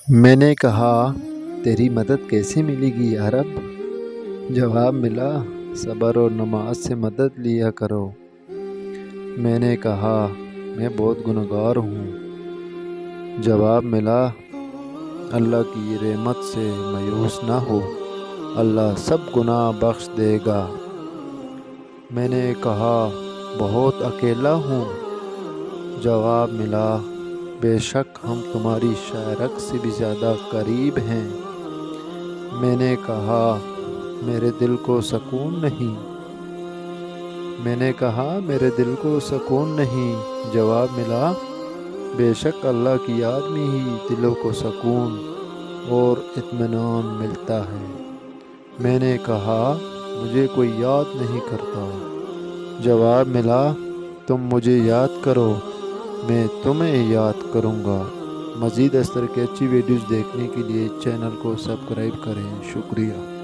میں نے کہا تیری مدد کیسے ملے گی یا رب؟ جواب ملا صبر اور نماز سے مدد لیا کرو۔ میں نے کہا میں بہت گنہگار ہوں۔ جواب ملا اللہ کی رحمت سے مایوس نہ ہو، اللہ سب گناہ بخش دے گا۔ میں نے کہا بہت اکیلا ہوں۔ جواب ملا بے شک ہم تمہاری شارک سے بھی زیادہ قریب ہیں۔ میں نے کہا میرے دل کو سکون نہیں۔ میں نے کہا میرے دل کو سکون نہیں۔ جواب ملا بے شک اللہ کی یاد میں ہی دلوں کو سکون اور اطمینان ملتا ہے۔ میں نے کہا مجھے کوئی یاد نہیں کرتا۔ جواب ملا تم مجھے یاد کرو، میں تمہیں یاد کروں گا۔ مزید اس طرح کی اچھی ویڈیوز دیکھنے کے لیے چینل کو سبسکرائب کریں۔ شکریہ۔